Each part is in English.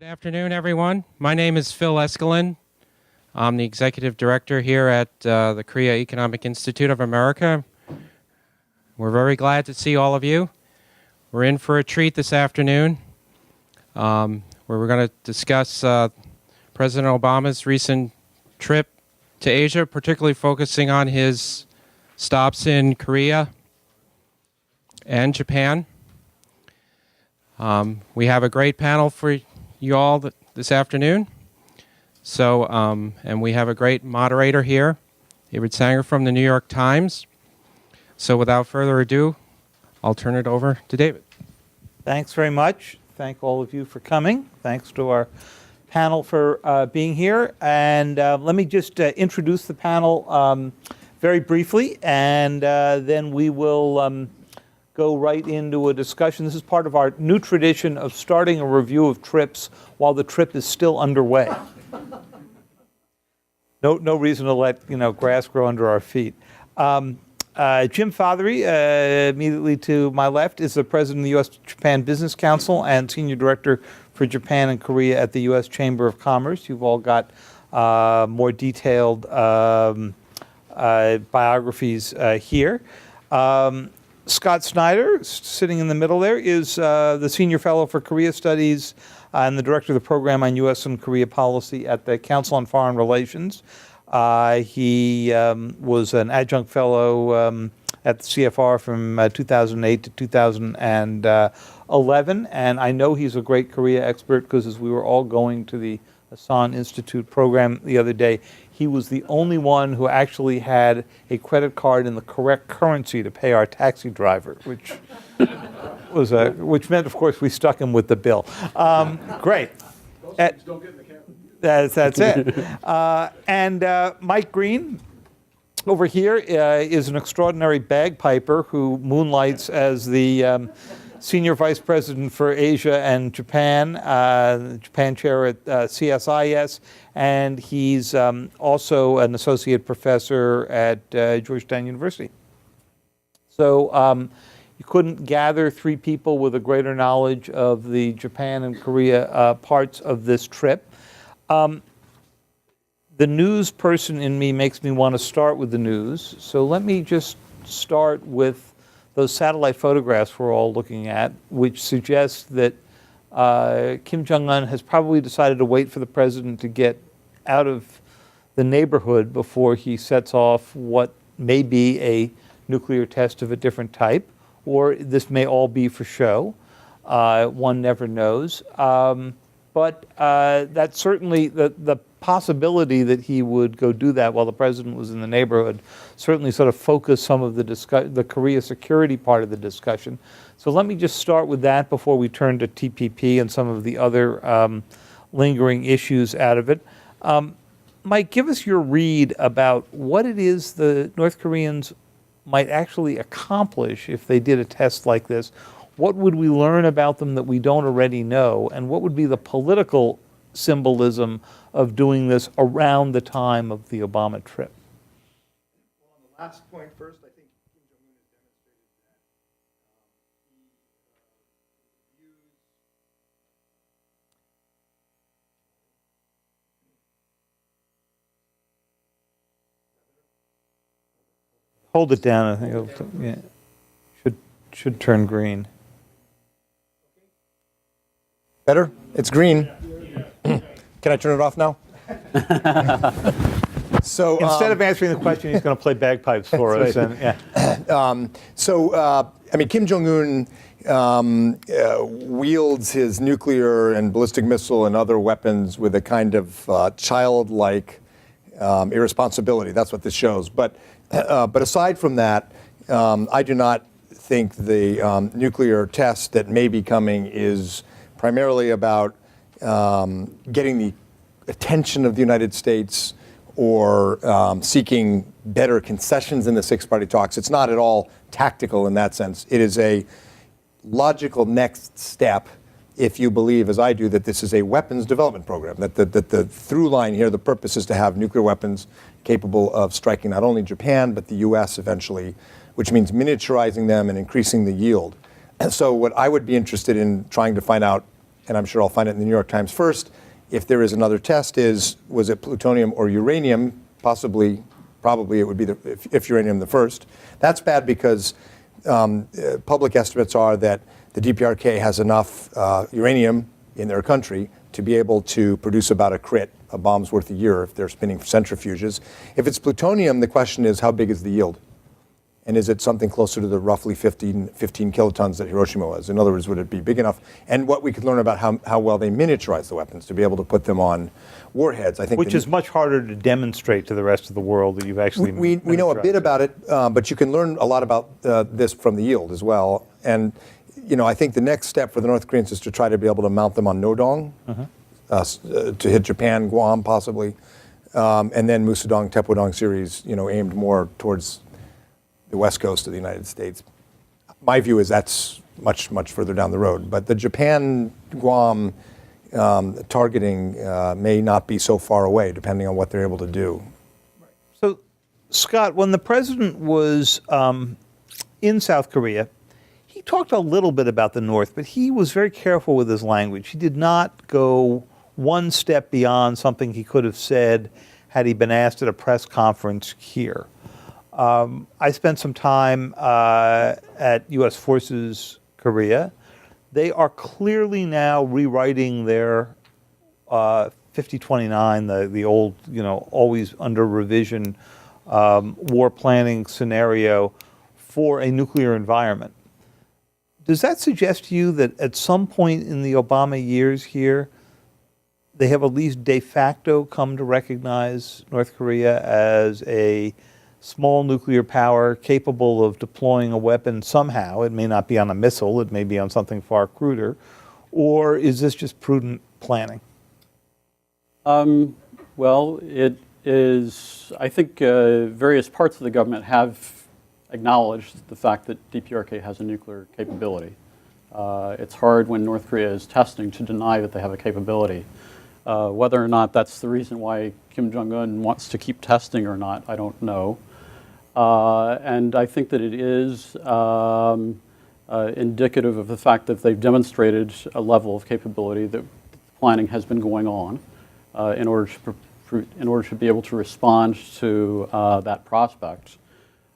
Good afternoon, everyone. My name is Phil Eskelin. I'm the executive director here at the Korea Economic Institute of America. We're very glad to see all of you. We're in for a treat this afternoon, where we're going to discuss President Obama's recent trip to Asia, particularly focusing on his stops in Korea and Japan. We have a great panel for you all this afternoon. So, and we have a great moderator here, David Sanger from the New York Times. So without further ado, I'll turn it over to David. Thanks very much. Thank all of you for coming. Thanks to our panel for being here. And let me just introduce the panel very briefly, and then we will go right into a discussion. This is part of our new tradition of starting a review of trips while the trip is still underway. No reason to let grass grow under our feet. Jim Fatheree, immediately to my left, is the president of the U.S.-Japan Business Council and senior director for Japan and Korea at the U.S. Chamber of Commerce. You've all got more detailed biographies here. Scott Snyder, sitting in the middle there, is the Senior Fellow for Korea Studies and the Director of the Program on U.S. and Korea Policy at the Council on Foreign Relations. He was an adjunct fellow at the CFR from 2008 to 2011, and I know he's a great Korea expert because as we were all going to the Asan Institute program the other day, he was the only one who actually had a credit card in the correct currency to pay our taxi driver, which meant, of course, we stuck him with the bill. Great. Don't get in the camera. That's it. And Mike Green over here is an extraordinary bagpiper who moonlights as the Senior Vice President for Asia and Japan, Japan Chair at CSIS, and he's also an Associate Professor at Georgetown University. So you couldn't gather three people with a greater knowledge of the Japan and Korea parts of this trip. The news person in me makes me want to start with the news, so let me just start with those satellite photographs we're all looking at, which suggest that Kim Jong-un has probably decided to wait for the president to get out of the neighborhood before he sets off what may be a nuclear test of a different type, or this may all be for show. One never knows. But that's certainly the possibility that he would go do that while the president was in the neighborhood certainly sort of focused some of the Korea security part of the discussion. So let me just start with that before we turn to TPP and some of the other lingering issues out of it. Mike, give us your read about what it is the North Koreans might actually accomplish if they did a test like this. What would we learn about them that we don't already know? And what would be the political symbolism of doing this around the time of the Obama trip? Well, on the last point first, I think Kim Jong-un has demonstrated that he views... Hold it down. I think should turn green. Better? It's green. Can I turn it off now? So instead of answering the question, he's going to play bagpipes for us. Right. And, yeah. Kim Jong-un wields his nuclear and ballistic missile and other weapons with a kind of childlike irresponsibility. That's what this shows. But aside from that, I do not think the nuclear test that may be coming is primarily about getting the attention of the United States or seeking better concessions in the six-party talks. It's not at all tactical in that sense. It is a logical next step if you believe, as I do, that this is a weapons development program, that the through line here, the purpose is to have nuclear weapons capable of striking not only Japan, but the U.S. eventually, which means miniaturizing them and increasing the yield. And so what I would be interested in trying to find out and I'm sure I'll find it in the New York Times first, if there is another test, was it plutonium or uranium? Probably it would be, if uranium, the first. That's bad because public estimates are that the DPRK has enough uranium in their country to be able to produce about a crit of bombs worth a year if they're spinning centrifuges. If it's plutonium, the question is how big is the yield? And is it something closer to the roughly 15 kilotons that Hiroshima was? In other words, would it be big enough? And what we could learn about how well they miniaturize the weapons to be able to put them on warheads. I think Which is much harder to demonstrate to the rest of the world that you've actually we know a bit about it, but you can learn a lot about this from the yield as well. And I think the next step for the North Koreans is to try to be able to mount them on Nodong, to hit Japan, Guam possibly, and then Musadong, Tepodong series, aimed more towards the west coast of the United States. My view is that's much, much further down the road. But the Japan, Guam targeting may not be so far away, depending on what they're able to do. So, Scott, when the president was in South Korea, he talked a little bit about the North, but he was very careful with his language. He did not go one step beyond something he could have said had he been asked at a press conference here. I spent some time at U.S. Forces Korea. They are clearly now rewriting their 5029, the old, always under revision war planning scenario for a nuclear environment. Does that suggest to you that at some point in the Obama years here, they have at least de facto come to recognize North Korea as a small nuclear power capable of deploying a weapon somehow? It may not be on a missile, it may be on something far cruder. Or is this just prudent planning? Well, it is, I think various parts of the government have acknowledged the fact that DPRK has a nuclear capability. It's hard when North Korea is testing to deny that they have a capability. Whether or not that's the reason why Kim Jong-un wants to keep testing or not, I don't know. And I think that it is indicative of the fact that they've demonstrated a level of capability that planning has been going on in order to be able to respond to that prospect.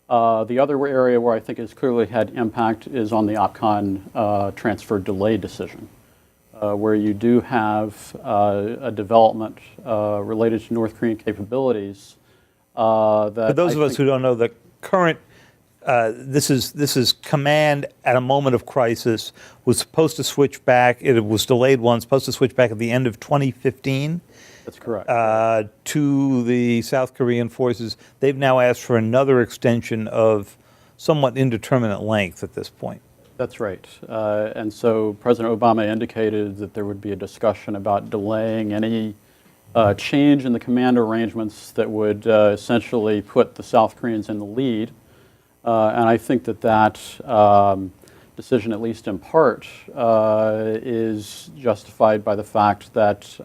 The other area where I think it's clearly had impact is on the OPCON transfer delay decision, where you do have a development related to North Korean capabilities. For those of us who don't know, the current, this is command at a moment of crisis, was supposed to switch back, it was delayed once, supposed to switch back at the end of 2015. That's correct. To the South Korean forces. They've now asked for another extension of somewhat indeterminate length at this point. That's right. And so President Obama indicated that there would be a discussion about delaying any change in the command arrangements that would essentially put the South Koreans in the lead. And I think that decision, at least in part, is justified by the fact that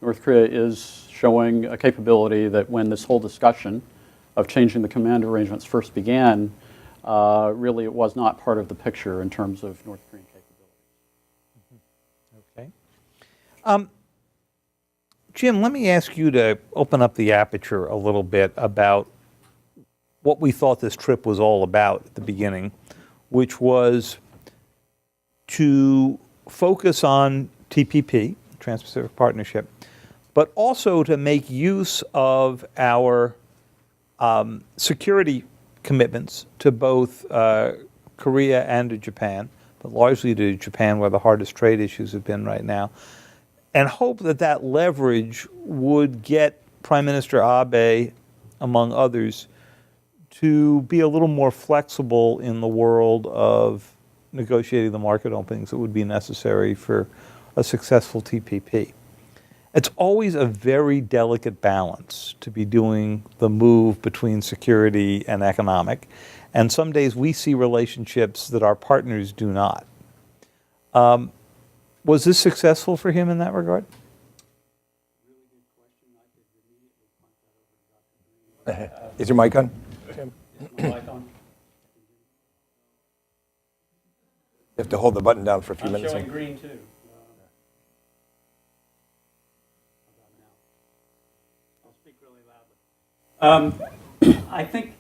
North Korea is showing a capability that when this whole discussion of changing the command arrangements first began, really it was not part of the picture in terms of North Korean capability. Okay. Jim, let me ask you to open up the aperture a little bit about what we thought this trip was all about at the beginning, which was to focus on TPP, Trans-Pacific Partnership, but also to make use of our security commitments to both Korea and to Japan, but largely to Japan, where the hardest trade issues have been right now, and hope that that leverage would get Prime Minister Abe, among others, to be a little more flexible in the world of negotiating the market openings that would be necessary for a successful TPP. It's always a very delicate balance to be doing the move between security and economic. And some days we see relationships that our partners do not. Was this successful for him in that regard? Is your mic on? Mic You on? have to hold the button down for a few minutes. Showing green too. I think,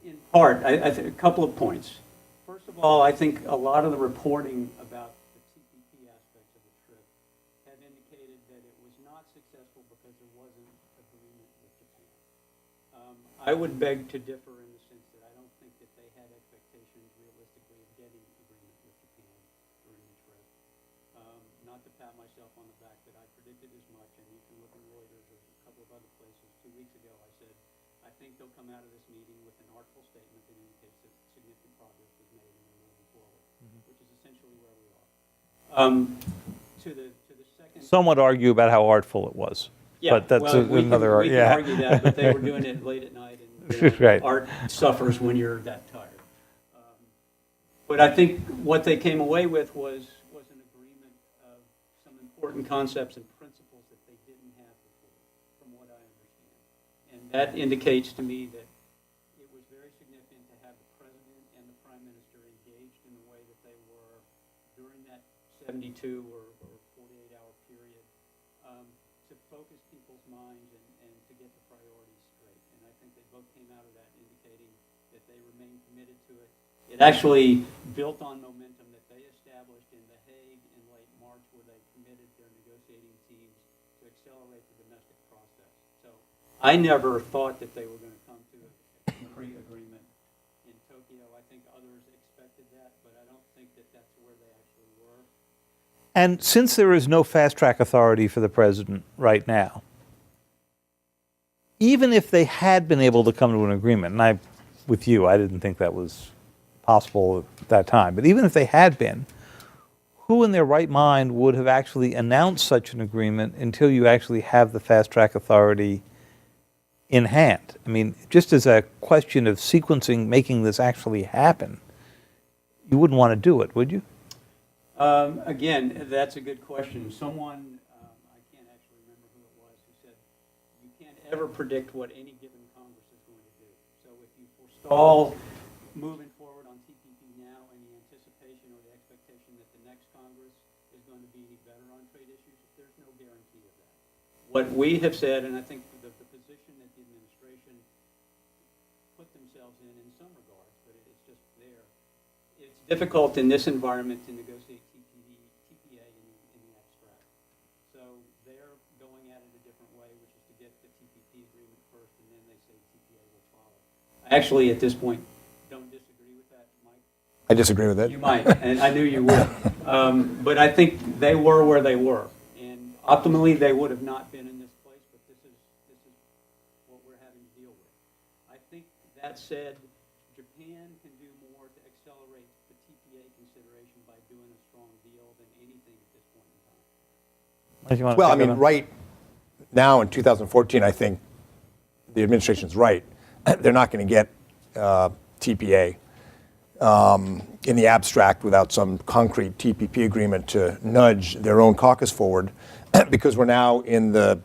in part, I think a couple of points. First of all, I think a lot of the reporting about the TPP aspects of the trip have indicated that it was not successful because there wasn't agreement with Japan. I would beg to differ in the sense that I don't think that they had expectations realistically of getting agreement with Japan during the trip. Not to pat myself on the back, but I predicted as much, and you can look in Reuters or a couple of other places. 2 weeks ago, I said, I think they'll come out of this meeting with an artful statement that indicates that significant progress was made and they're moving forward, which is essentially where we are. To the second, Some would argue about how artful it was. yeah, But that's well, we another can yeah. argue that, but they were doing it late at night, and Right. art suffers when you're that tired. But I think what they came away with was an agreement of some important concepts and principles that they didn't have before, from what I understand. And that indicates to me that it was very significant to have the President and the Prime Minister engaged in the way that they were during that 72 or 48-hour period, to focus people's minds and to get the priorities straight. And I think they both came out of that indicating that they remain committed to it. It actually built on momentum that they established in The Hague in late March, where they committed their negotiating teams to accelerate the domestic process. So I never thought that they were going to come to a concrete agreement in Tokyo. I think others expected that, but I don't think that that's where they actually were. And since there is no fast-track authority for the president right now, even if they had been able to come to an agreement, and with you, I didn't think that was possible at that time, but even if they had been, who in their right mind would have actually announced such an agreement until you actually have the fast-track authority in hand? I mean, just as a question of sequencing, making this actually happen, you wouldn't want to do it, would you? Again, that's a good question. Someone, I can't actually remember who it was, who said, you can't ever predict what any given Congress is going to do. So if you forestall moving forward on TPP now in the anticipation or the expectation that the next Congress is going to be any better on trade issues, there's no guarantee of that. What we have said, and I think the position that the administration put themselves in some regards, but it's just there, it's difficult in this environment to negotiate TPA in the abstract. So they're going at it a different way, which is to get the TPP agreement first, and then they say TPA will follow. I actually, at this point, don't disagree with that, Mike. I disagree with it. You might, and I knew you would. But I think they were where they were. And optimally, they would have not been in this place, but this is what we're having to deal with. I think that said, Japan can do more to accelerate the TPA consideration by doing a strong deal than anything at this point in time. Well, I mean, right now in 2014, I think the administration's right. They're not going to get TPA in the abstract without some concrete TPP agreement to nudge their own caucus forward, because we're now in the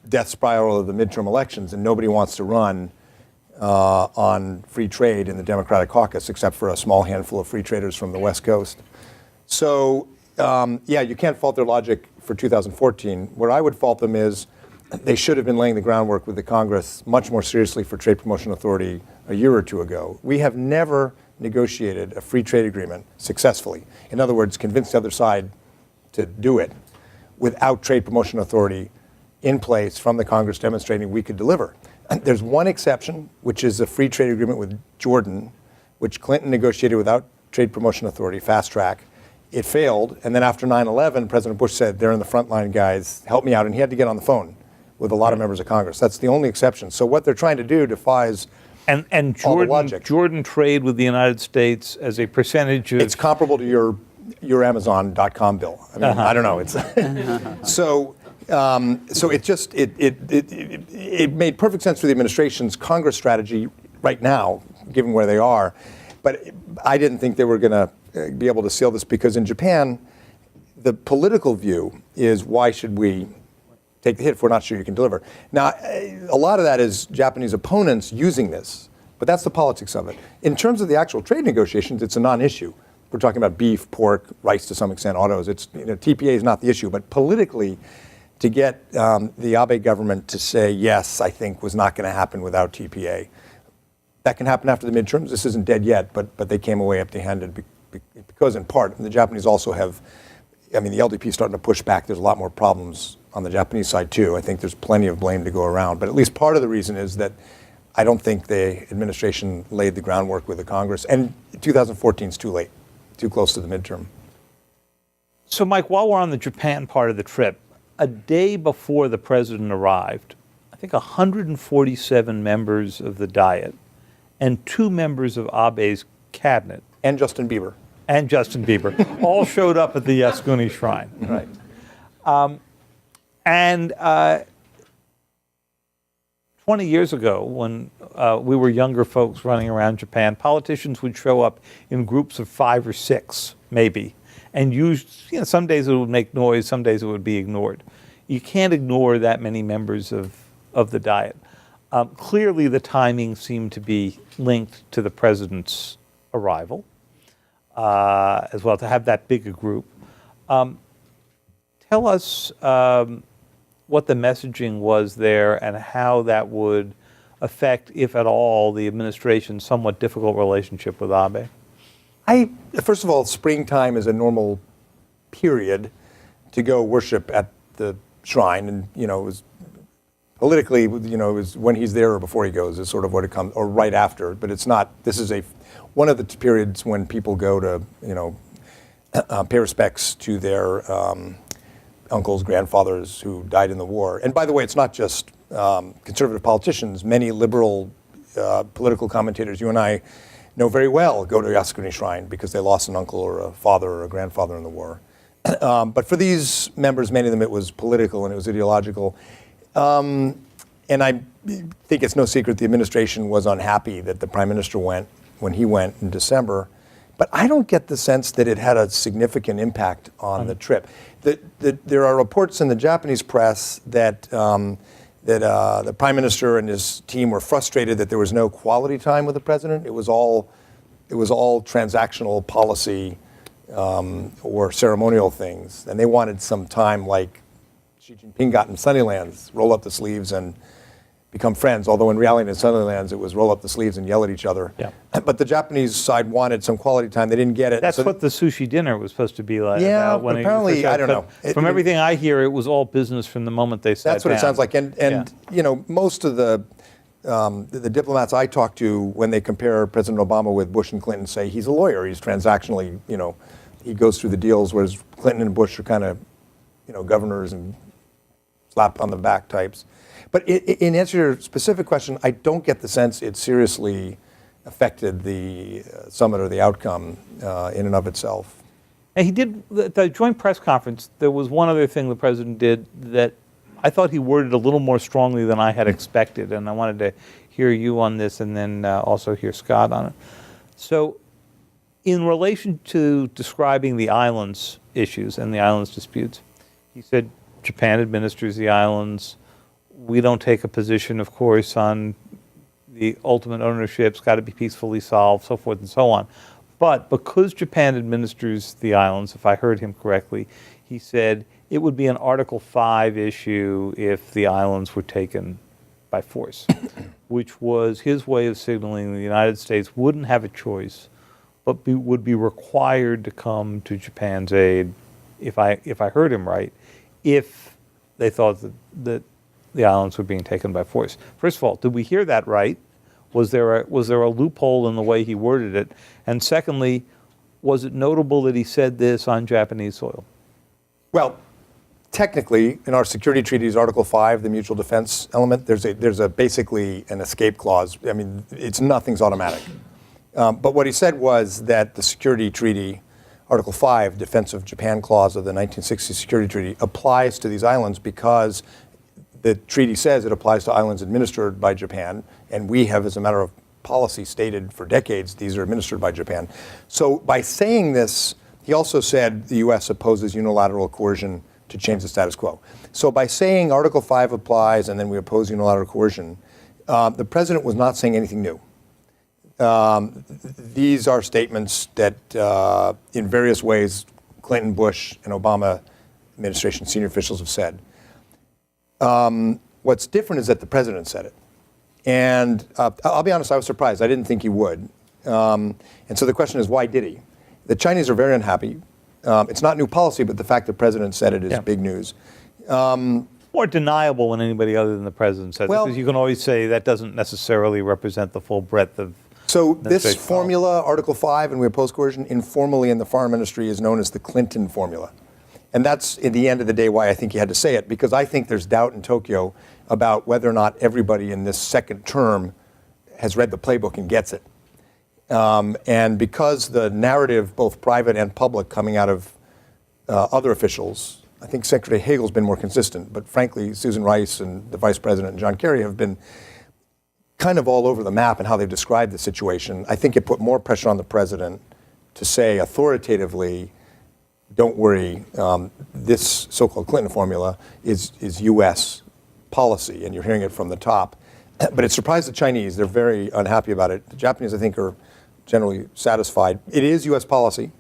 death spiral of the midterm elections, and nobody wants to run on free trade in the Democratic caucus, except for a small handful of free traders from the West Coast. So, yeah, you can't fault their logic for 2014. Where I would fault them is they should have been laying the groundwork with the Congress much more seriously for Trade Promotion Authority a year or two ago. We have never negotiated a free trade agreement successfully. In other words, convinced the other side to do it without Trade Promotion Authority in place from the Congress demonstrating we could deliver. There's one exception, which is a free trade agreement with Jordan, which Clinton negotiated without Trade Promotion Authority, fast track. It failed, and then after 9/11, President Bush said, they're in the front line, guys, help me out, and he had to get on the phone with a lot of members of Congress. That's the only exception. So what they're trying to do defies And all the logic. Jordan trade with the United States as a percentage of... It's comparable to your Amazon.com bill. I mean, I don't know. It's so it made perfect sense for the administration's Congress strategy right now, given where they are. But I didn't think they were going to be able to seal this, because in Japan, the political view is, why should we take the hit if we're not sure you can deliver? Now, a lot of that is Japanese opponents using this, but that's the politics of it. In terms of the actual trade negotiations, it's a non-issue. We're talking about beef, pork, rice to some extent, autos. TPA is not the issue, but politically, to get the Abe government to say yes, I think was not going to happen without TPA. That can happen after the midterms. This isn't dead yet, but they came away empty-handed because, in part, the Japanese also have, the LDP is starting to push back. There's a lot more problems on the Japanese side, too. I think there's plenty of blame to go around. But at least part of the reason is that I don't think the administration laid the groundwork with the Congress. And 2014 is too late, too close to the midterm. So, Mike, while we're on the Japan part of the trip, a day before the president arrived, I think 147 members of the Diet and 2 members of Abe's cabinet. And Justin Bieber. All showed up at the Yasukuni Shrine. Right. And 20 years ago, when we were younger folks running around Japan, politicians would show up in groups of 5 or 6, maybe, and some days it would make noise, some days it would be ignored. You can't ignore that many members of the Diet. Clearly, the timing seemed to be linked to the president's arrival, as well, to have that big a group. Tell us what the messaging was there and how that would affect, if at all, the administration's somewhat difficult relationship with Abe. First of all, springtime is a normal period to go worship at the shrine, and it was politically, it was when he's there or before he goes is sort of what it comes, or right after. But it's not. This is one of the periods when people go to pay respects to their uncles, grandfathers who died in the war. And by the way, it's not just conservative politicians. Many liberal political commentators, you and I know very well, go to Yasukuni Shrine because they lost an uncle or a father or a grandfather in the war. But for these members, many of them, it was political and it was ideological. And I think it's no secret the administration was unhappy that the prime minister went when he went in December. But I don't get the sense that it had a significant impact on the trip. There are reports in the Japanese press that the prime minister and his team were frustrated that there was no quality time with the president. It was all transactional policy or ceremonial things, and they wanted some time like Xi Jinping got in Sunnylands, roll up the sleeves and become friends, although in reality in Sunnylands it was roll up the sleeves and yell at each other. Yeah. But the Japanese side wanted some quality time. They didn't get it. That's what the sushi dinner was supposed to be like. Yeah, but apparently, I don't know. From everything I hear, it was all business from the moment they sat down. That's what it sounds like. And most of the diplomats I talk to, when they compare President Obama with Bush and Clinton, say he's a lawyer. He's transactionally, he goes through the deals, whereas Clinton and Bush are kind of, governors and slap on the back types. But in answer to your specific question, I don't get the sense it seriously affected the summit or the outcome in and of itself. And he did, the joint press conference, there was one other thing the president did that I thought he worded a little more strongly than I had expected, and I wanted to hear you on this and then also hear Scott on it. So in relation to describing the islands issues and the islands disputes, he said Japan administers the islands. We don't take a position, of course, on the ultimate ownership. It's got to be peacefully solved, so forth and so on. But because Japan administers the islands, if I heard him correctly, he said it would be an Article 5 issue if the islands were taken by force, which was his way of signaling the United States wouldn't have a choice, but would be required to come to Japan's aid, if I heard him right, if they thought that the islands were being taken by force. First of all, did we hear that right? Was there a loophole in the way he worded it? And secondly, was it notable that he said this on Japanese soil? Well, technically, in our security treaties, Article 5, the mutual defense element, there's a basically an escape clause. I mean, nothing's automatic. But what he said was that the security treaty, Article 5, Defense of Japan Clause of the 1960 Security Treaty, applies to these islands because the treaty says it applies to islands administered by Japan, and we have, as a matter of policy, stated for decades these are administered by Japan. So by saying this, he also said the U.S. opposes unilateral coercion to change the status quo. So by saying Article 5 applies and then we oppose unilateral coercion, the president was not saying anything new. These are statements that in various ways Clinton, Bush, and Obama administration senior officials have said. What's different is that the president said it. And I'll be honest, I was surprised. I didn't think he would. And so the question is, why did he? The Chinese are very unhappy. It's not new policy, but the fact the president said it is big news. More deniable when anybody other than the president says it, because you can always say that doesn't necessarily represent the full breadth of. So this formula, Article 5, and we oppose coercion, informally in the foreign ministry is known as the Clinton formula. And that's, at the end of the day, why I think he had to say it, because I think there's doubt in Tokyo about whether or not everybody in this second term has read the playbook and gets it. And because the narrative, both private and public, coming out of other officials, I think Secretary Hagel's been more consistent, but frankly, Susan Rice and the Vice President and John Kerry have been kind of all over the map in how they've described the situation. I think it put more pressure on the president to say authoritatively, don't worry, this so-called Clinton formula is U.S. policy, and you're hearing it from the top. But it surprised the Chinese. They're very unhappy about it. The Japanese, I think, are generally satisfied. It is U.S. policy.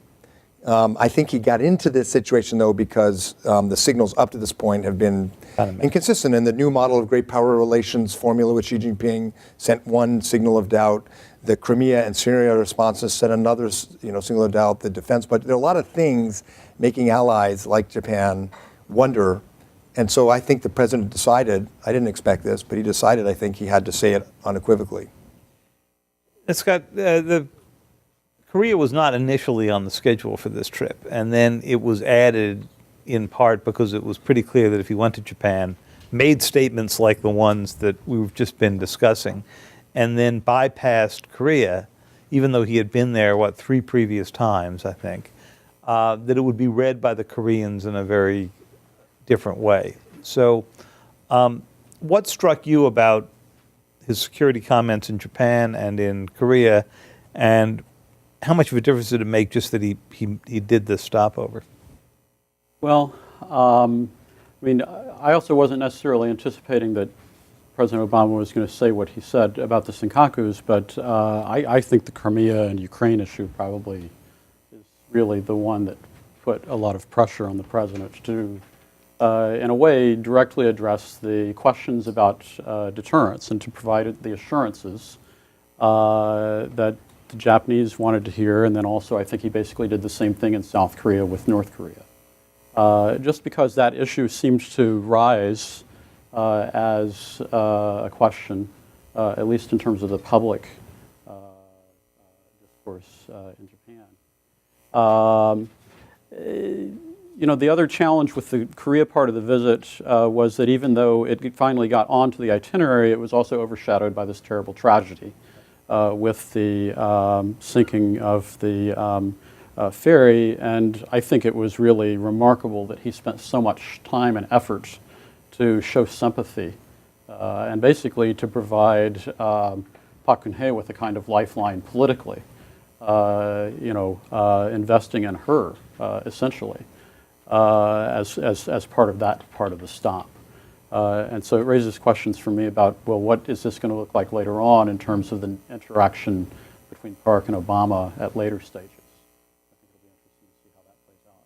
I think he got into this situation, though, because the signals up to this point have been inconsistent. And the new model of great power relations formula with Xi Jinping sent one signal of doubt. The Crimea and Syria responses sent another signal of doubt. The defense budget. There are a lot of things making allies like Japan wonder. And so I think the president decided, I didn't expect this, but he decided, I think, he had to say it unequivocally. Scott, Korea was not initially on the schedule for this trip, and then it was added in part because it was pretty clear that if he went to Japan, made statements like the ones that we've just been discussing, and then bypassed Korea, even though he had been there, 3 previous times, I think, that it would be read by the Koreans in a very different way. So what struck you about his security comments in Japan and in Korea, and how much of a difference did it make just that he did this stopover? Well, I also wasn't necessarily anticipating that President Obama was going to say what he said about the Senkakus, but I think the Crimea and Ukraine issue probably is really the one that put a lot of pressure on the president to, in a way, directly address the questions about deterrence and to provide the assurances that the Japanese wanted to hear, and then also I think he basically did the same thing in South Korea with North Korea. Just because that issue seems to rise as a question, at least in terms of the public discourse in Japan. The other challenge with the Korea part of the visit was that even though it finally got onto the itinerary, it was also overshadowed by this terrible tragedy with the sinking of the ferry. And I think it was really remarkable that he spent so much time and effort to show sympathy and basically to provide Park Geun-hye with a kind of lifeline politically, investing in her essentially as part of that part of the stop. And so it raises questions for me about, well, what is this going to look like later on in terms of the interaction between Park and Obama at later stages? I think it'll be interesting to see how that plays out.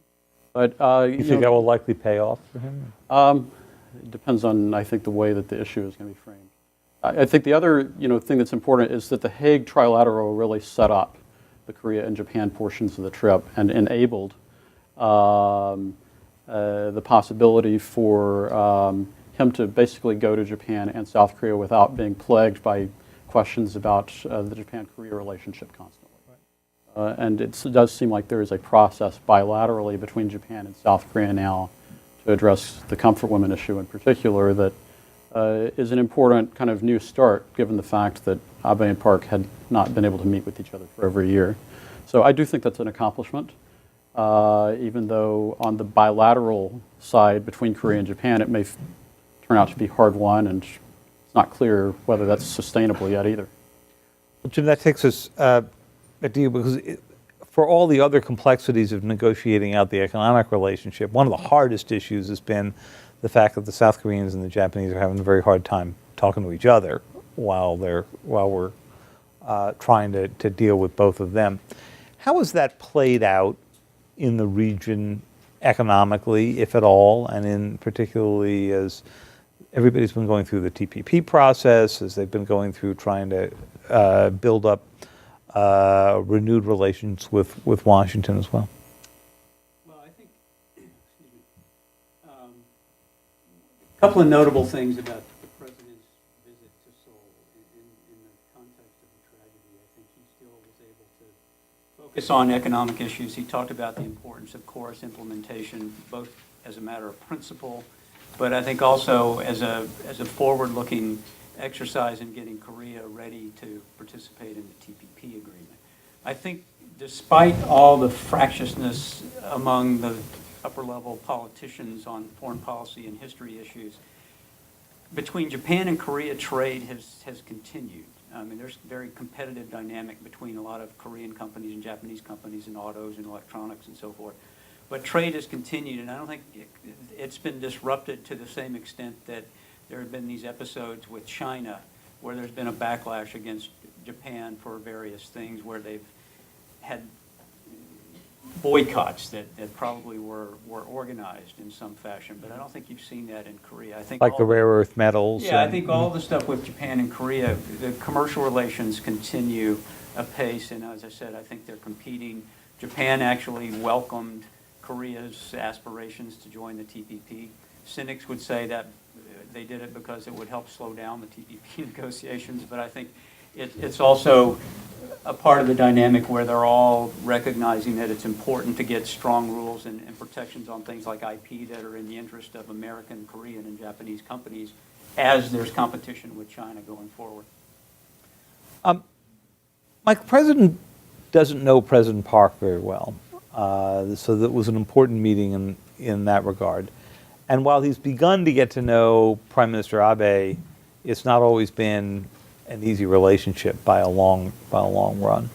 But you think that will likely pay off for him? It depends on, I think, the way that the issue is going to be framed. I think the other thing that's important is that the Hague Trilateral really set up the Korea and Japan portions of the trip and enabled the possibility for him to basically go to Japan and South Korea without being plagued by questions about the Japan-Korea relationship constantly. Right. And it does seem like there is a process bilaterally between Japan and South Korea now to address the comfort women issue in particular that is an important kind of new start given the fact that Abe and Park had not been able to meet with each other for over a year. So I do think that's an accomplishment. Even though on the bilateral side between Korea and Japan, it may turn out to be hard won, and it's not clear whether that's sustainable yet either. Well, Jim, that takes us to you because for all the other complexities of negotiating out the economic relationship, one of the hardest issues has been the fact that the South Koreans and the Japanese are having a very hard time talking to each other while we're trying to deal with both of them. How has that played out in the region economically, if at all, and in particularly as everybody's been going through the TPP process, as they've been going through trying to build up renewed relations with Washington as well. Well, I think, excuse me, a couple of notable things about the president's visit to Seoul in the context of the tragedy. I think he still was able to focus on economic issues. He talked about the importance of course implementation, both as a matter of principle, but I think also as a forward-looking exercise in getting Korea ready to participate in the TPP agreement. I think despite all the fractiousness among the upper-level politicians on foreign policy and history issues, between Japan and Korea, trade has continued. I mean, there's a very competitive dynamic between a lot of Korean companies and Japanese companies in autos and electronics and so forth. But trade has continued, and I don't think it's been disrupted to the same extent that there have been these episodes with China where there's been a backlash against Japan for various things, where they've had boycotts that probably were organized in some fashion. But I don't think you've seen that in Korea. I think Like the rare earth metals. Yeah, I think all the stuff with Japan and Korea, the commercial relations continue apace, and as I said, I think they're competing. Japan actually welcomed Korea's aspirations to join the TPP. Cynics would say that they did it because it would help slow down the TPP negotiations, but I think it's also a part of the dynamic where they're all recognizing that it's important to get strong rules and protections on things like IP that are in the interest of American, Korean, and Japanese companies as there's competition with China going forward. Mike, the president doesn't know President Park very well, so that was an important meeting in that regard. And while he's begun to get to know Prime Minister Abe, it's not always been an easy relationship by a long run.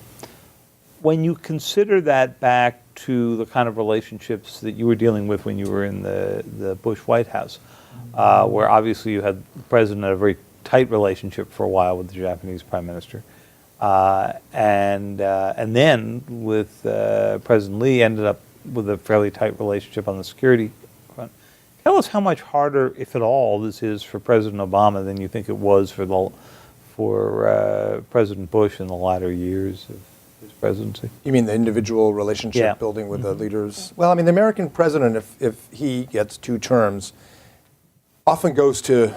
When you consider that back to the kind of relationships that you were dealing with when you were in the Bush White House, where obviously you had the president had a very tight relationship for a while with the Japanese Prime Minister, and then with President Lee ended up with a fairly tight relationship on the security front. Tell us how much harder, if at all, this is for President Obama than you think it was for President Bush in the latter years of his presidency. You mean the individual relationship building with the leaders? Well, I mean, the American president, if he gets 2 terms, often goes to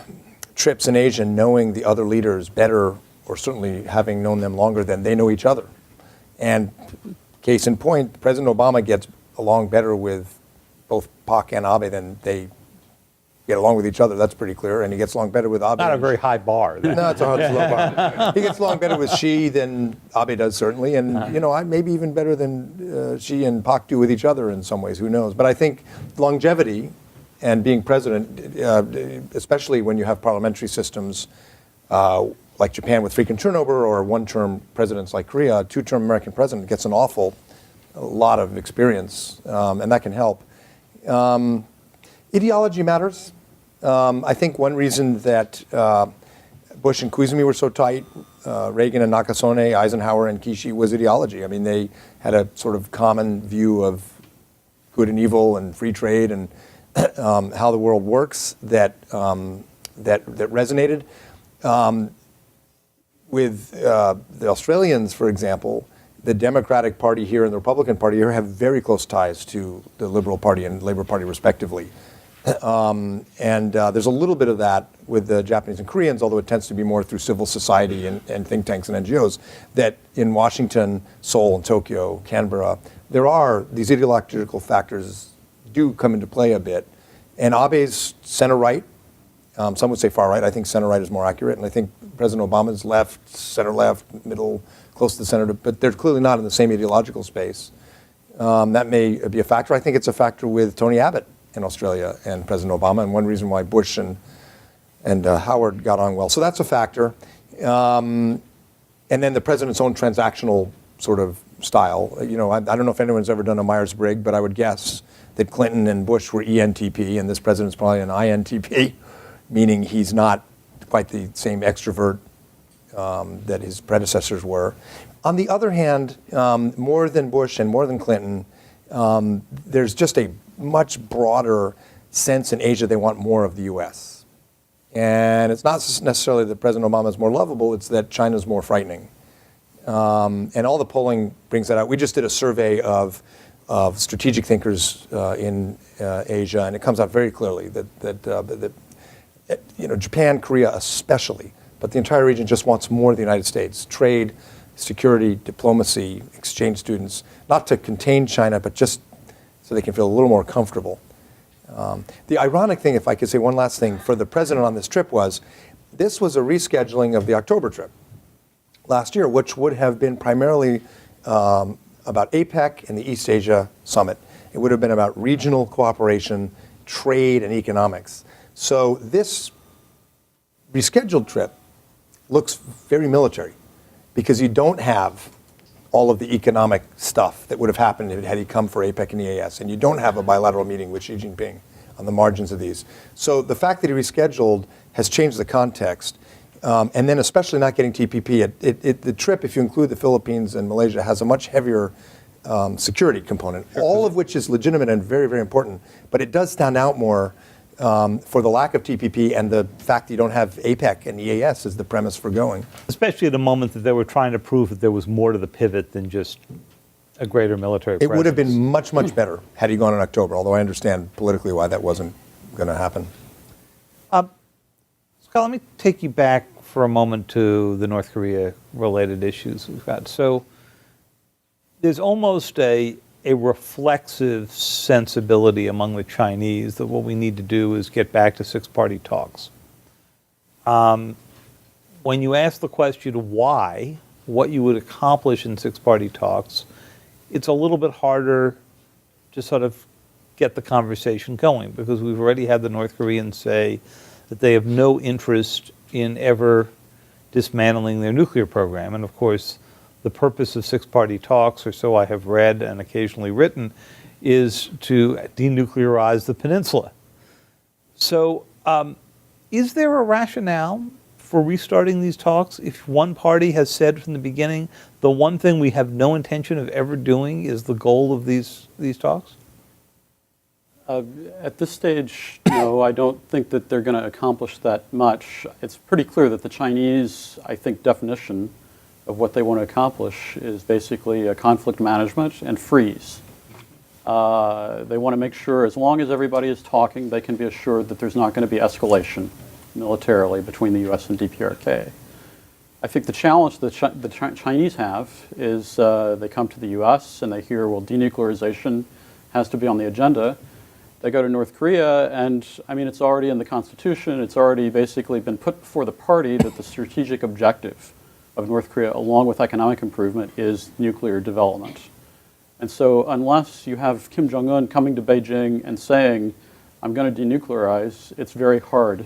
trips in Asia knowing the other leaders better, or certainly having known them longer than they know each other. And case in point, President Obama gets along better with both Park and Abe than they get along with each other. That's pretty clear. And he gets along better with Abe. Not a very high bar. No, it's a low bar. He gets along better with Xi than Abe does, certainly. And, maybe even better than Xi and Park do with each other in some ways. Who knows? But I think longevity and being president, especially when you have parliamentary systems like Japan with frequent turnover, or one-term presidents like Korea, a 2-term American president gets a lot of experience, and that can help. Ideology matters. I think one reason that Bush and Koizumi were so tight, Reagan and Nakasone, Eisenhower and Kishi, was ideology. I mean, they had a sort of common view of good and evil and free trade and how the world works that resonated. With the Australians, for example, the Democratic Party here and the Republican Party here have very close ties to the Liberal Party and Labour Party, respectively. And there's a little bit of that with the Japanese and Koreans, although it tends to be more through civil society and think tanks and NGOs, that in Washington, Seoul, and Tokyo, Canberra, there are these ideological factors do come into play a bit. And Abe's center-right, some would say far-right, I think center-right is more accurate, and I think President Obama's left, center-left, middle, close to the center, but they're clearly not in the same ideological space. That may be a factor. I think it's a factor with Tony Abbott in Australia and President Obama, and one reason why Bush and Howard got on well. So that's a factor. And then the president's own transactional sort of style. I don't know if anyone's ever done a Myers-Briggs, but I would guess that Clinton and Bush were ENTP, and this president's probably an INTP, meaning he's not quite the same extrovert that his predecessors were. On the other hand, more than Bush and more than Clinton, there's just a much broader sense in Asia they want more of the U.S. And it's not necessarily that President Obama is more lovable, it's that China's more frightening. And all the polling brings that out. We just did a survey of strategic thinkers in Asia, and it comes out very clearly that Japan, Korea especially, but the entire region just wants more of the United States. Trade, security, diplomacy, exchange students, not to contain China, but just so they can feel a little more comfortable. The ironic thing, if I could say one last thing, for the president on this trip was, this was a rescheduling of the October trip last year, which would have been primarily about APEC and the East Asia Summit. It would have been about regional cooperation, trade, and economics. So this rescheduled trip looks very military because you don't have all of the economic stuff that would have happened had he come for APEC and EAS, and you don't have a bilateral meeting with Xi Jinping on the margins of these. So the fact that he rescheduled has changed the context. And then especially not getting TPP, the trip, if you include the Philippines and Malaysia, has a much heavier security component, all of which is legitimate and very, very important. But it does stand out more for the lack of TPP and the fact that you don't have APEC and EAS as the premise for going. Especially at a moment that they were trying to prove that there was more to the pivot than just a greater military presence. It would have been much, much better had he gone in October, although I understand politically why that wasn't going to happen. Scott, let me take you back for a moment to the North Korea-related issues we've got. So there's almost a reflexive sensibility among the Chinese that what we need to do is get back to six-party talks. When you ask the question why, what you would accomplish in six-party talks, it's a little bit harder to sort of get the conversation going because we've already had the North Koreans say that they have no interest in ever dismantling their nuclear program. And of course, the purpose of six-party talks, or so I have read and occasionally written, is to denuclearize the peninsula. So is there a rationale for restarting these talks if one party has said from the beginning, the one thing we have no intention of ever doing is the goal of these talks? At this stage, no, I don't think that they're going to accomplish that much. It's pretty clear that the Chinese, I think, definition of what they want to accomplish is basically a conflict management and freeze. They want to make sure, as long as everybody is talking, they can be assured that there's not going to be escalation militarily between the U.S. and DPRK. I think the challenge that the Chinese have is they come to the U.S. and they hear, well, denuclearization has to be on the agenda. They go to North Korea, and I mean, it's already in the Constitution. It's already basically been put before the party that the strategic objective of North Korea, along with economic improvement, is nuclear development. And so unless you have Kim Jong-un coming to Beijing and saying, I'm going to denuclearize, it's very hard,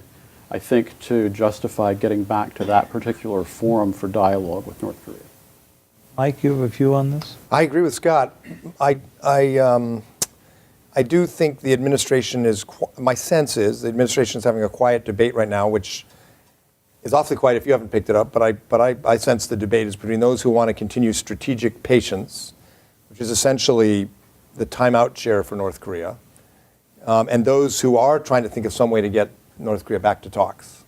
I think, to justify getting back to that particular forum for dialogue with North Korea. Mike, you have a view on this? I agree with Scott. I do think the administration is, my sense is, the administration is having a quiet debate right now, which is awfully quiet if you haven't picked it up, but I sense the debate is between those who want to continue strategic patience, which is essentially the timeout chair for North Korea, and those who are trying to think of some way to get North Korea back to talks.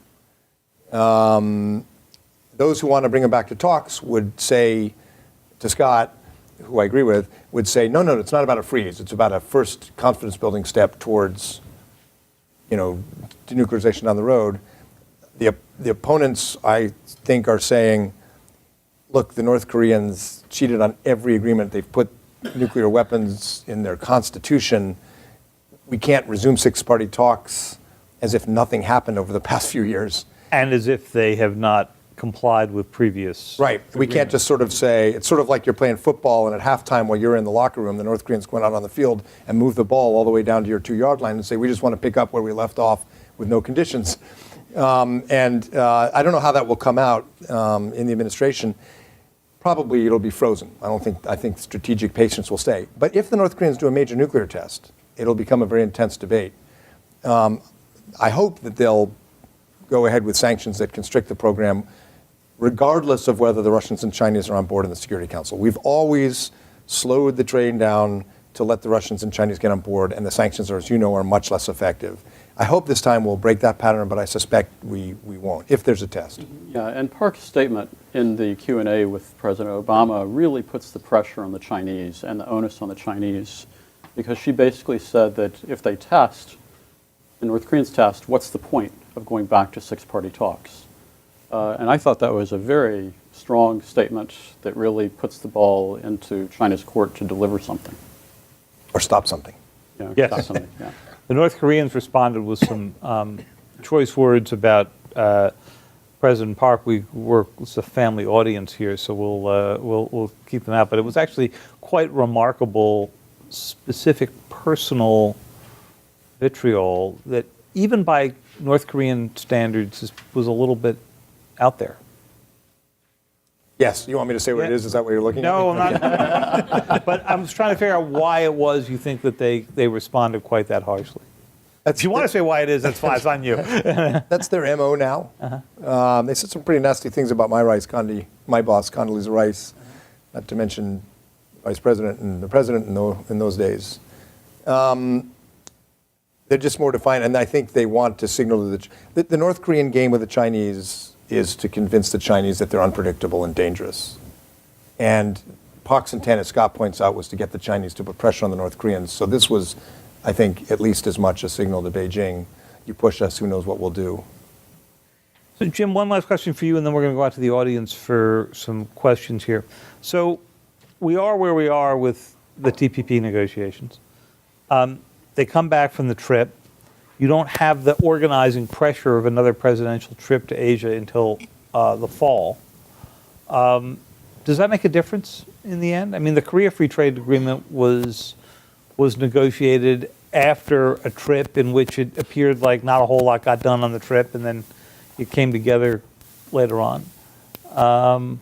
Those who want to bring them back to talks would say to Scott, who I agree with, would say, no, it's not about a freeze. It's about a first confidence-building step towards, denuclearization down the road. The opponents, I think, are saying, look, the North Koreans cheated on every agreement. They've put nuclear weapons in their constitution. We can't resume six-party talks as if nothing happened over the past few years. And as if they have not complied with previous Right. We can't just sort of say, it's sort of like you're playing football and at halftime while you're in the locker room, the North Koreans go out on the field and move the ball all the way down to your 2-yard line and say, we just want to pick up where we left off with no conditions. I don't know how that will come out in the administration. Probably it'll be frozen. I think strategic patience will stay. But if the North Koreans do a major nuclear test, it'll become a very intense debate. I hope that they'll go ahead with sanctions that constrict the program, regardless of whether the Russians and Chinese are on board in the Security Council. We've always slowed the train down to let the Russians and Chinese get on board, and the sanctions, are, as you know, are much less effective. I hope this time we'll break that pattern, but I suspect we won't, if there's a test. Yeah, and Park's statement in the Q&A with President Obama really puts the pressure on the Chinese and the onus on the Chinese, because she basically said that if they test, the North Koreans test, what's the point of going back to six-party talks? And I thought that was a very strong statement that really puts the ball into China's court to deliver something. Or stop something. Yeah, Yes. stop something, yeah. The North Koreans responded with some choice words about President Park. It's a family audience here, so we'll keep them out. But it was actually quite remarkable, specific personal vitriol that, even by North Korean standards, was a little bit out there. Yes, you want me to say what it is? Is that what you're looking at? No, I'm not. But I was trying to figure out why it was you think that they responded quite that harshly. If you want to say why it is, that's fine. It's on you. That's their MO now. They said some pretty nasty things about my boss, Condoleezza Rice, not to mention Vice President and the President in those days. They're just more defiant, and I think they want to signal to the North Korean game with the Chinese is to convince the Chinese that they're unpredictable and dangerous. And Park's intent, as Scott points out, was to get the Chinese to put pressure on the North Koreans. So this was, I think, at least as much a signal to Beijing, you push us, who knows what we'll do. So, Jim, one last question for you, and then we're going to go out to the audience for some questions here. So we are where we are with the TPP negotiations. They come back from the trip. You don't have the organizing pressure of another presidential trip to Asia until the fall. Does that make a difference in the end? I mean, the Korea Free Trade Agreement was negotiated after a trip in which it appeared like not a whole lot got done on the trip, and then it came together later on.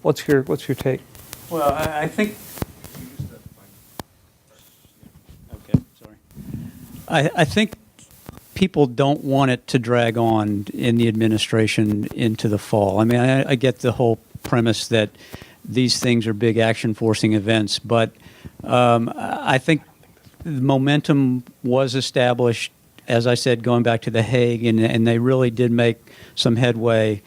What's your take? Well, I think. Okay, sorry. I think people don't want it to drag on in the administration into the fall. I mean, I get the whole premise that these things are big action-forcing events, but I think the momentum was established, as I said, going back to The Hague, and they really did make some headway.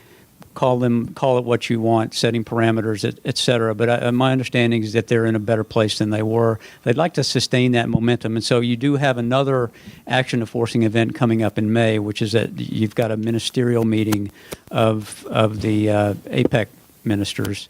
Call it what you want, setting parameters, et cetera. But my understanding is that they're in a better place than they were. They'd like to sustain that momentum. And so you do have another action-enforcing event coming up in May, which is that you've got a ministerial meeting of the APEC ministers,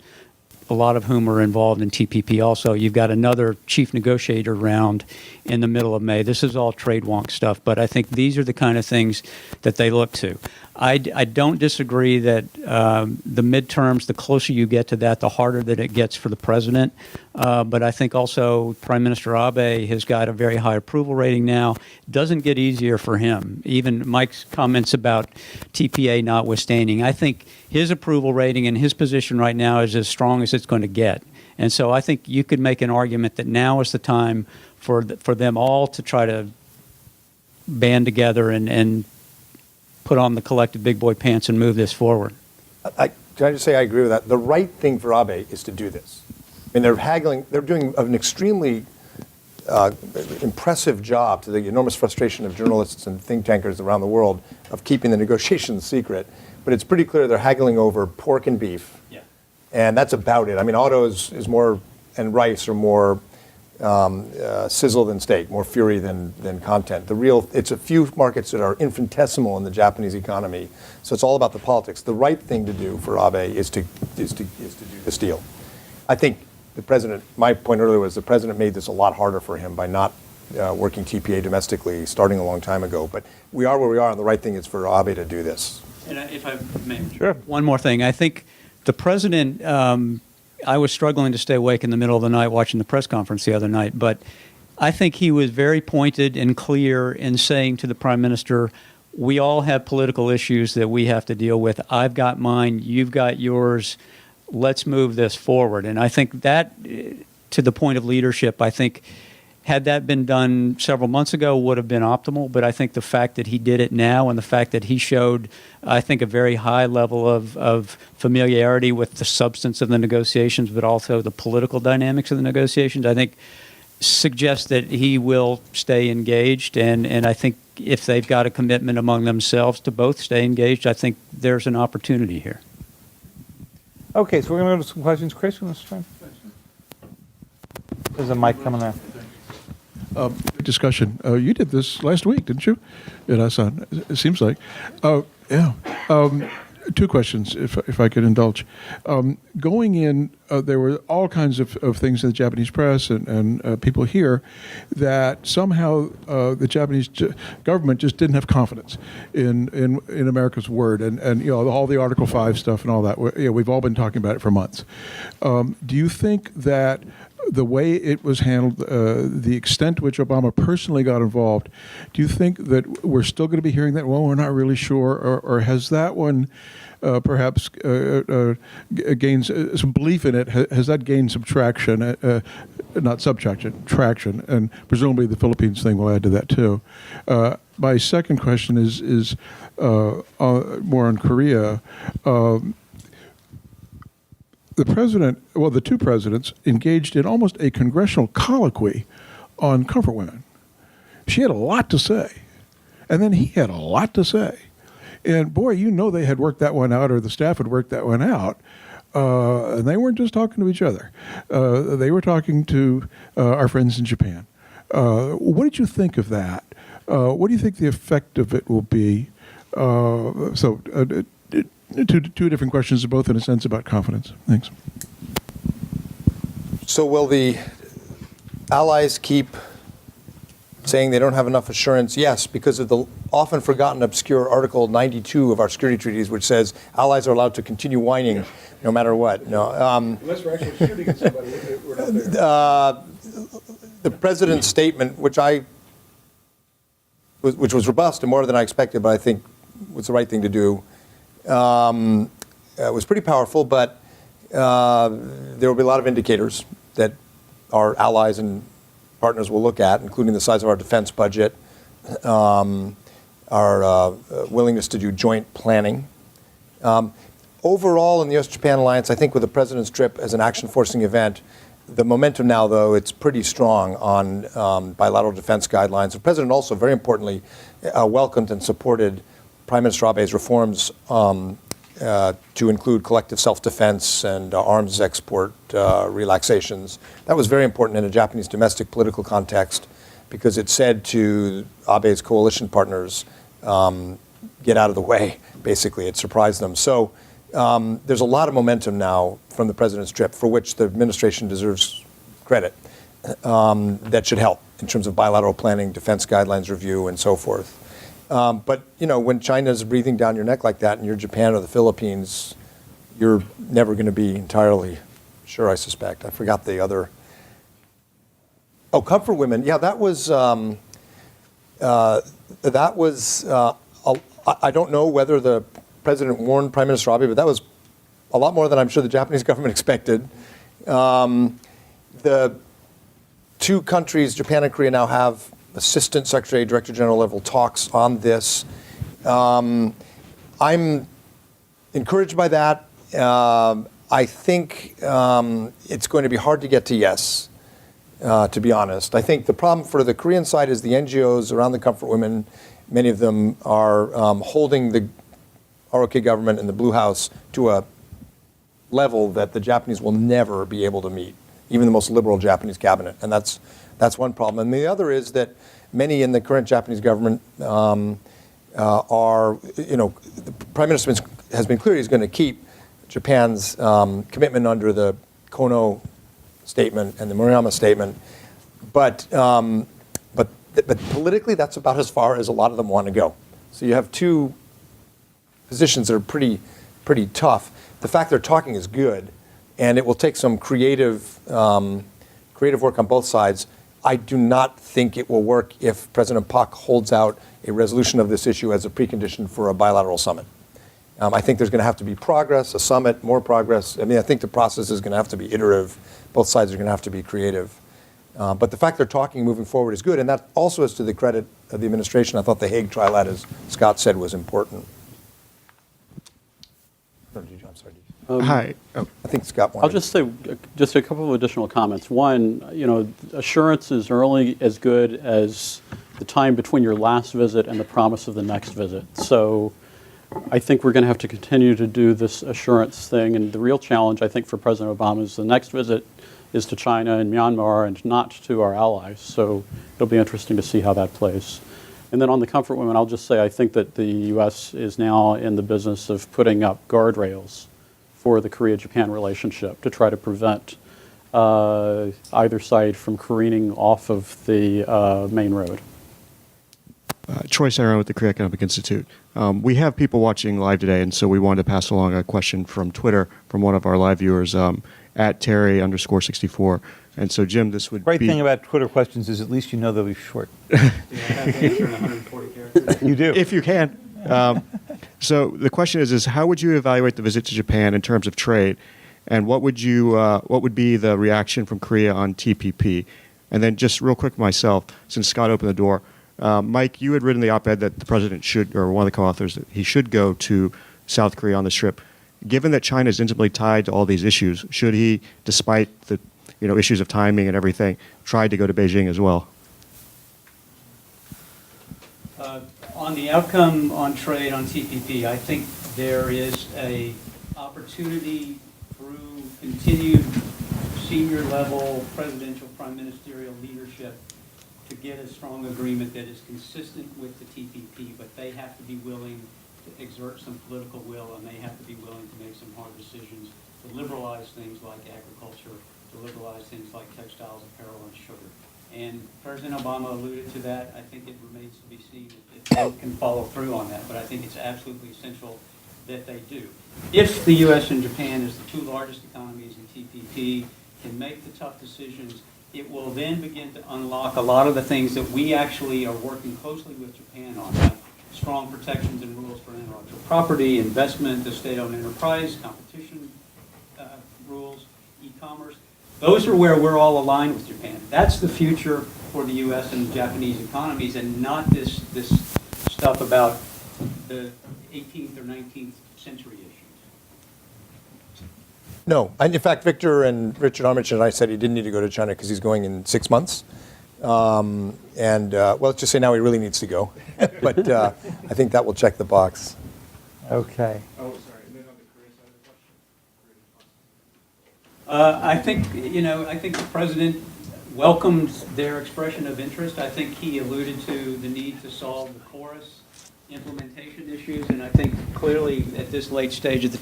a lot of whom are involved in TPP also. You've got another chief negotiator round in the middle of May. This is all trade wonk stuff, but I think these are the kind of things that they look to. I don't disagree that the midterms, the closer you get to that, the harder that it gets for the president. But I think also Prime Minister Abe has got a very high approval rating now. It doesn't get easier for him. Even Mike's comments about TPA notwithstanding, I think his approval rating and his position right now is as strong as it's going to get. And so I think you could make an argument that now is the time for them all to try to band together and put on the collective big boy pants and move this forward. Can I just say I agree with that? The right thing for Abe is to do this. I mean, they're doing an extremely impressive job, to the enormous frustration of journalists and think tankers around the world, of keeping the negotiations secret. But it's pretty clear they're haggling over pork and beef. Yeah. And that's about it. I mean, autos is more, and rice are more sizzle than steak, more fury than content. It's a few markets that are infinitesimal in the Japanese economy, so it's all about the politics. The right thing to do for Abe is to do this deal. I think the president. My point earlier was the president made this a lot harder for him by not working TPA domestically, starting a long time ago. But we are where we are, and the right thing is for Abe to do this. And if I may, Sure. one more thing. I think the president. I was struggling to stay awake in the middle of the night watching the press conference the other night, but I think he was very pointed and clear in saying to the prime minister, we all have political issues that we have to deal with. I've got mine, you've got yours. Let's move this forward. And I think that, to the point of leadership, I think had that been done several months ago would have been optimal, but I think the fact that he did it now and the fact that he showed, I think, a very high level of familiarity with the substance of the negotiations, but also the political dynamics of the negotiations, I think suggests that he will stay engaged, and I think if they've got a commitment among themselves to both stay engaged, I think there's an opportunity here. Okay, so we're going to go to some questions. Chris, you want to start? There's a mic coming there. Discussion. You did this last week, didn't you? At Asan, it seems like. Yeah. Two questions, if I could indulge. Going in, there were all kinds of things in the Japanese press and people here that somehow the Japanese government just didn't have confidence in America's word, and you know, all the Article 5 stuff and all that. We've all been talking about it for months. Do you think that the way it was handled, the extent to which Obama personally got involved, do you think that we're still going to be hearing that, well, we're not really sure, or has that one perhaps gained some belief in it? Has that gained some traction, not subtraction, traction, and presumably the Philippines thing will add to that too. My second question is more on Korea. The two presidents engaged in almost a congressional colloquy on comfort women. She had a lot to say, and then he had a lot to say. And boy, you know they had worked that one out, or the staff had worked that one out. And they weren't just talking to each other. They were talking to our friends in Japan. What did you think of that? What do you think the effect of it will be? Two different questions, both in a sense about confidence. Thanks. So will the allies keep saying they don't have enough assurance? Yes, because of the often forgotten obscure Article 92 of our security treaties, which says allies are allowed to continue whining no matter what. No, Unless we're actually shooting at somebody, we're not there. the president's statement, which was robust and more than I expected, but I think was the right thing to do, was pretty powerful, but there will be a lot of indicators that our allies and partners will look at, including the size of our defense budget, our willingness to do joint planning. Overall, in the U.S.-Japan alliance, I think with the president's trip as an action-forcing event, the momentum now, though, it's pretty strong on bilateral defense guidelines. The president also, very importantly, welcomed and supported Prime Minister Abe's reforms to include collective self-defense and arms export relaxations. That was very important in a Japanese domestic political context because it said to Abe's coalition partners, get out of the way, basically. It surprised them. So there's a lot of momentum now from the president's trip, for which the administration deserves credit, that should help in terms of bilateral planning, defense guidelines review, and so forth. But, you know, when China's breathing down your neck like that and you're Japan or the Philippines, you're never going to be entirely sure, I suspect. I forgot the other. Oh, comfort women. Yeah, that was, I don't know whether the president warned Prime Minister Abe, but that was a lot more than I'm sure the Japanese government expected. The two countries, Japan and Korea, now have Assistant Secretary, Director General level talks on this. I'm encouraged by that. I think it's going to be hard to get to yes, to be honest. I think the problem for the Korean side is the NGOs around the comfort women, many of them are holding the ROK government and the Blue House to a level that the Japanese will never be able to meet, even the most liberal Japanese cabinet. And that's one problem. And the other is that many in the current Japanese government are, you know, the Prime Minister has been clear he's going to keep Japan's commitment under the Kono statement and the Murayama statement. But politically, that's about as far as a lot of them want to go. So you have two positions that are pretty tough. The fact they're talking is good, and it will take some creative work on both sides. I do not think it will work if President Park holds out a resolution of this issue as a precondition for a bilateral summit. I think there's going to have to be progress, a summit, more progress. I mean, I think the process is going to have to be iterative. Both sides are going to have to be creative. But the fact they're talking moving forward is good, and that also is to the credit of the administration. I thought the Hague trial, as Scott said, was important. I'm sorry. Hi. I think Scott wanted. I'll just say just a couple of additional comments. One, you know, assurances are only as good as the time between your last visit and the promise of the next visit. So I think we're going to have to continue to do this assurance thing. And the real challenge, I think, for President Obama is the next visit is to China and Myanmar and not to our allies. So it'll be interesting to see how that plays. And then on the comfort women, I'll just say I think that the U.S. is now in the business of putting up guardrails for the Korea-Japan relationship to try to prevent either side from careening off of the main road. Troy Saron with the Korea Economic Institute. We have people watching live today, and so we wanted to pass along a question from Twitter from one of our live viewers, at Terry_64. And so, Jim, this would Great be... thing about Twitter questions is at least you know they'll be short. Do I have to answer in 140 characters? You do. If you can. So the question is how would you evaluate the visit to Japan in terms of trade, and what would be the reaction from Korea on TPP? And then just real quick myself, since Scott opened the door, Mike, you had written the op-ed that the president should, or one of the co-authors, that he should go to South Korea on this trip. Given that China is intimately tied to all these issues, should he, despite the issues of timing and everything, try to go to Beijing as well? On the outcome on trade on TPP, I think there is a opportunity through continued senior level presidential prime ministerial leadership to get a strong agreement that is consistent with the TPP, but they have to be willing to exert some political will, and they have to be willing to make some hard decisions to liberalize things like agriculture, to liberalize things like textiles, apparel, and sugar. And President Obama alluded to that. I think it remains to be seen if they can follow through on that, but I think it's absolutely essential that they do. If the U.S. and Japan, as the two largest economies in TPP, can make the tough decisions, it will then begin to unlock a lot of the things that we actually are working closely with Japan on, like strong protections and rules for intellectual property, investment, the state-owned enterprise, competition rules, e-commerce. Those are where we're all aligned with Japan. That's the future for the U.S. and Japanese economies, and not this stuff about the 18th or 19th century issues. No. In fact, Victor and Richard Armitage and I said he didn't need to go to China because he's going in 6 months. Well, let's just say now he really needs to go. But I think that will check the box. Okay. Oh, sorry. And then on the Korea side of the question? I think the president welcomed their expression of interest. I think he alluded to the need to solve the chorus implementation issues, and I think clearly at this stage of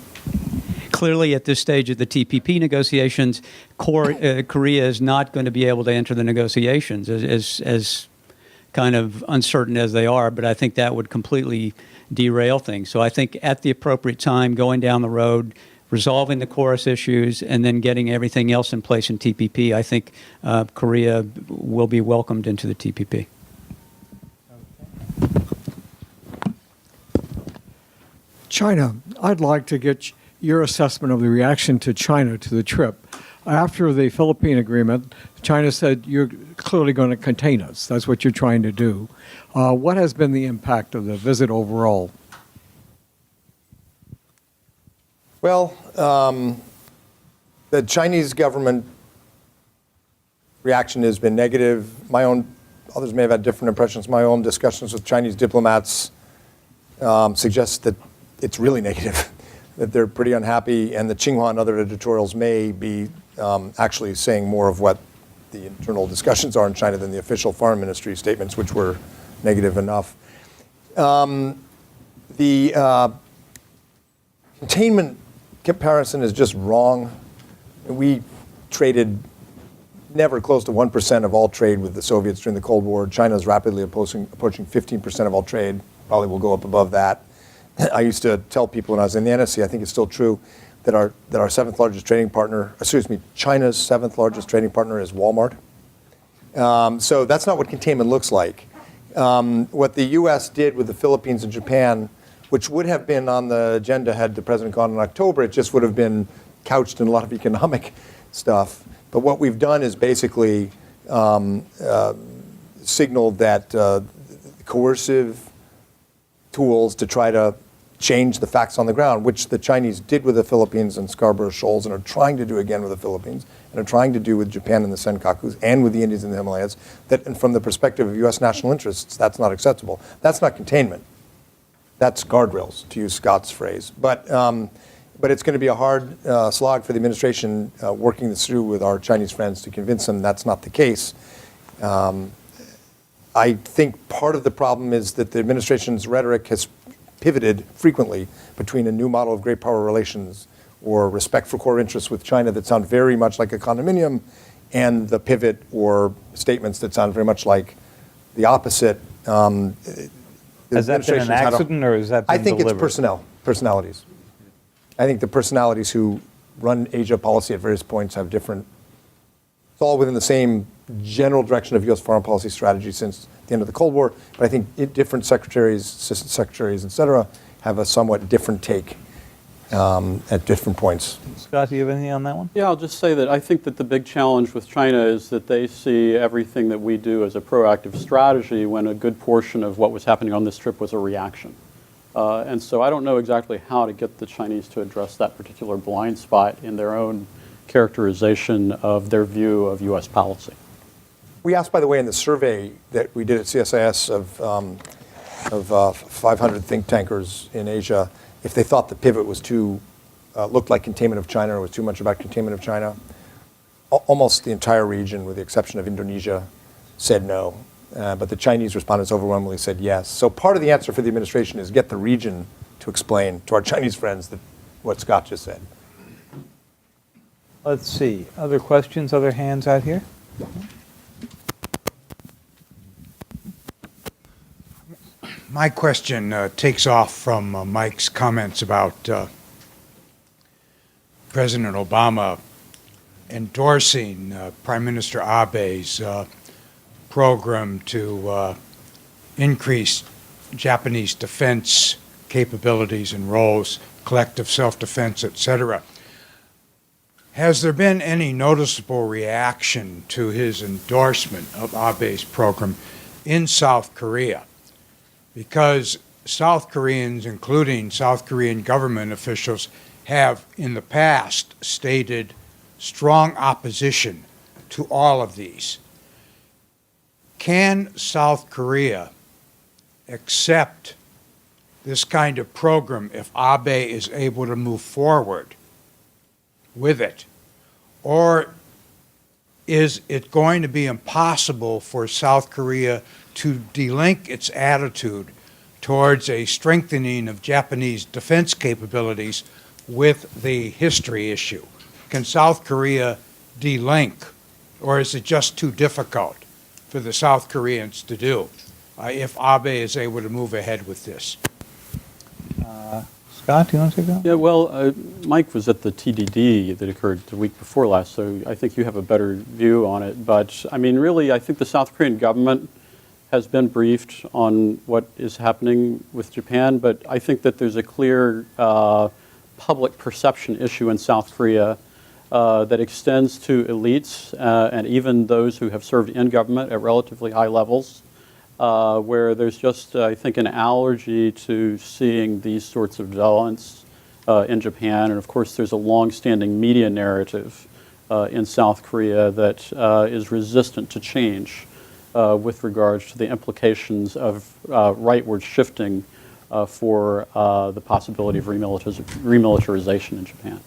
the TPP negotiations, Korea is not going to be able to enter the negotiations as kind of uncertain as they are, but I think that would completely derail things. So I think at the appropriate time, going down the road, resolving the chorus issues, and then getting everything else in place in TPP, I think Korea will be welcomed into the TPP. China, I'd like to get your assessment of the reaction to China to the trip. After the Philippine agreement, China said, you're clearly going to contain us. That's what you're trying to do. What has been the impact of the visit overall? Well, the Chinese government reaction has been negative. Others may have had different impressions. My own discussions with Chinese diplomats suggest that it's really negative, that they're pretty unhappy, and the Xinhua and other editorials may be actually saying more of what the internal discussions are in China than the official foreign ministry statements, which were negative enough. The containment comparison is just wrong. We traded never close to 1% of all trade with the Soviets during the Cold War. China is rapidly approaching 15% of all trade, probably will go up above that. I used to tell people when I was in the NSC, I think it's still true, that our seventh largest trading partner, China's seventh largest trading partner is Walmart. So that's not what containment looks like. What the U.S. did with the Philippines and Japan, which would have been on the agenda had the president gone in October, it just would have been couched in a lot of economic stuff. But what we've done is basically signaled that coercive tools to try to change the facts on the ground, which the Chinese did with the Philippines and Scarborough Shoals and are trying to do again with the Philippines and are trying to do with Japan and the Senkakus and with the Indians in the Himalayas, that and from the perspective of U.S. national interests, that's not acceptable. That's not containment. That's guardrails, to use Scott's phrase. But it's going to be a hard slog for the administration working this through with our Chinese friends to convince them that's not the case. I think part of the problem is that the administration's rhetoric has pivoted frequently between a new model of great power relations or respect for core interests with China that sound very much like a condominium, and the pivot or statements that sound very much like the opposite. Has that been an accident, or has that been I think deliberate? it's personalities. I think the personalities who run Asia policy at various points have different. It's all within the same general direction of U.S. foreign policy strategy since the end of the Cold War, but I think different secretaries, assistant secretaries, et cetera, have a somewhat different take at different points. Scott, do you have anything on that one? Yeah, I'll just say that I think that the big challenge with China is that they see everything that we do as a proactive strategy when a good portion of what was happening on this trip was a reaction. And so I don't know exactly how to get the Chinese to address that particular blind spot in their own characterization of their view of U.S. policy. We asked, by the way, in the survey that we did at CSIS of 500 think tankers in Asia, if they thought the pivot was looked like containment of China or was too much about containment of China. Almost the entire region, with the exception of Indonesia, said no. But the Chinese respondents overwhelmingly said yes. So part of the answer for the administration is get the region to explain to our Chinese friends what Scott just said. Let's see. Other questions, other hands out here? My question takes off from Mike's comments about President Obama endorsing Prime Minister Abe's program to increase Japanese defense capabilities and roles, collective self-defense, etc. Has there been any noticeable reaction to his endorsement of Abe's program in South Korea? Because South Koreans, including South Korean government officials, have in the past stated strong opposition to all of these. Can South Korea accept this kind of program if Abe is able to move forward with it? Or is it going to be impossible for South Korea to delink its attitude towards a strengthening of Japanese defense capabilities with the history issue? Can South Korea delink, or is it just too difficult for the South Koreans to do if Abe is able to move ahead with this? Scott, do you want to take that? Yeah, well, Mike was at the TDD that occurred the week before last, so I think you have a better view on it. But, I mean, really, I think the South Korean government has been briefed on what is happening with Japan, but I think that there's a clear public perception issue in South Korea that extends to elites and even those who have served in government at relatively high levels, where there's just, I think, an allergy to seeing these sorts of developments in Japan. And of course, there's a long-standing media narrative in South Korea that is resistant to change with regards to the implications of rightward shifting for the possibility of remilitarization in Japan.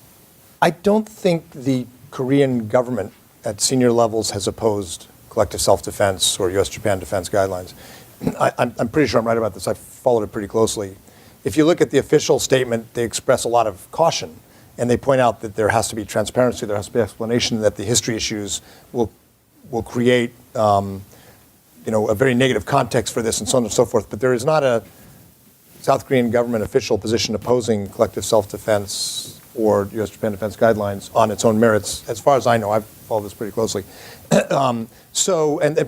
I don't think the Korean government at senior levels has opposed collective self-defense or U.S.-Japan defense guidelines. I'm pretty sure I'm right about this. I've followed it pretty closely. If you look at the official statement, they express a lot of caution, and they point out that there has to be transparency, there has to be explanation, that the history issues will create a very negative context for this and so on and so forth. But there is not a South Korean government official position opposing collective self-defense or U.S.-Japan defense guidelines on its own merits. As far as I know, I've followed this pretty closely. And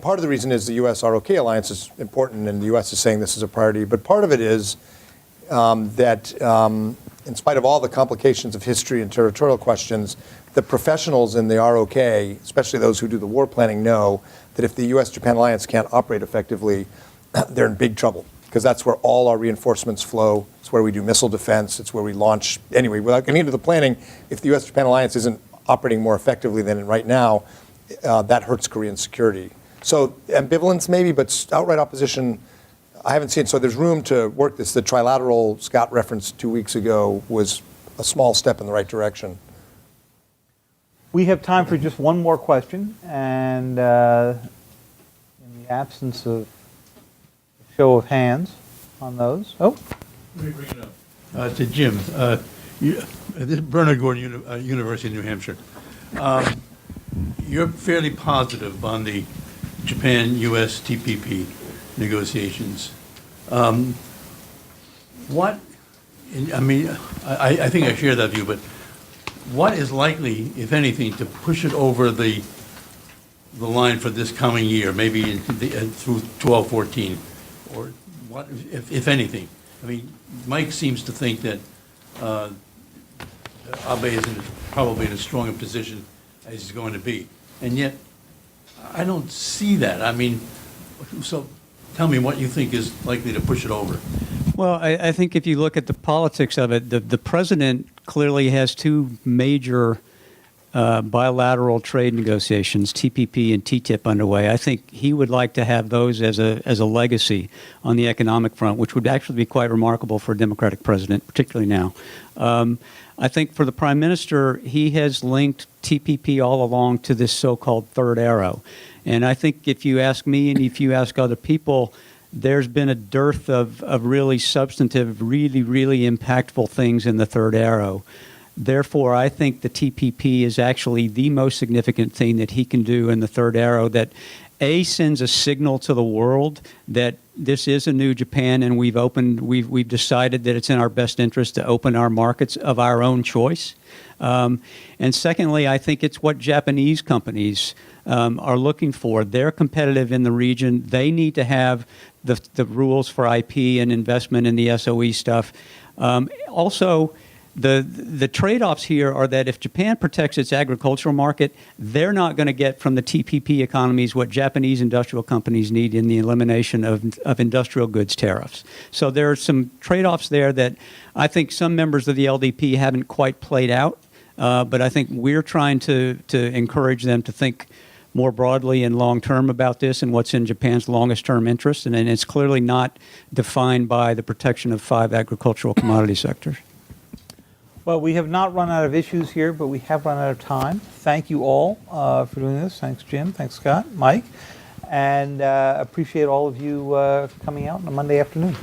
part of the reason is the U.S.-ROK alliance is important, and the U.S. is saying this is a priority. But part of it is that in spite of all the complications of history and territorial questions, the professionals in the ROK, especially those who do the war planning, know that if the U.S.-Japan alliance can't operate effectively, they're in big trouble. because that's where all our reinforcements flow. It's where we do missile defense. It's where we launch. Anyway, without getting into the planning, if the U.S.-Japan alliance isn't operating more effectively than right now, that hurts Korean security. So ambivalence maybe, but outright opposition, I haven't seen. So there's room to work this. The trilateral Scott referenced 2 weeks ago was a small step in the right direction. We have time for just one more question, and in the absence of a show of hands on those. Oh. Let me bring it up. To Jim, this is Bernard Gordon University of New Hampshire. You're fairly positive on the Japan-U.S. TPP negotiations. What, I mean, I think I share that view, but what is likely, if anything, to push it over the line for this coming year, maybe through 12-14, or what, if anything? I mean, Mike seems to think that Abe is probably in as strong a position as he's going to be, and yet I don't see that. I mean, so tell me what you think is likely to push it over. Well, I think if you look at the politics of it, the president clearly has two major bilateral trade negotiations, TPP and TTIP, underway. I think he would like to have those as a legacy on the economic front, which would actually be quite remarkable for a Democratic president, particularly now. I think for the prime minister, he has linked TPP all along to this so-called third arrow. And I think if you ask me and if you ask other people, there's been a dearth of really substantive, really, really impactful things in the third arrow. Therefore, I think the TPP is actually the most significant thing that he can do in the third arrow that, A, sends a signal to the world that this is a new Japan and we've decided that it's in our best interest to open our markets of our own choice. And secondly, I think it's what Japanese companies are looking for. They're competitive in the region. They need to have the rules for IP and investment in the SOE stuff. Also, the trade-offs here are that if Japan protects its agricultural market, they're not going to get from the TPP economies what Japanese industrial companies need in the elimination of industrial goods tariffs. So there are some trade-offs there that I think some members of the LDP haven't quite played out, but I think we're trying to encourage them to think more broadly and long-term about this and what's in Japan's longest-term interest, and it's clearly not defined by the protection of 5 agricultural commodity sectors. Well, we have not run out of issues here, but we have run out of time. Thank you all for doing this. Thanks, Jim. Thanks, Scott, Mike. And appreciate all of you coming out on a Monday afternoon.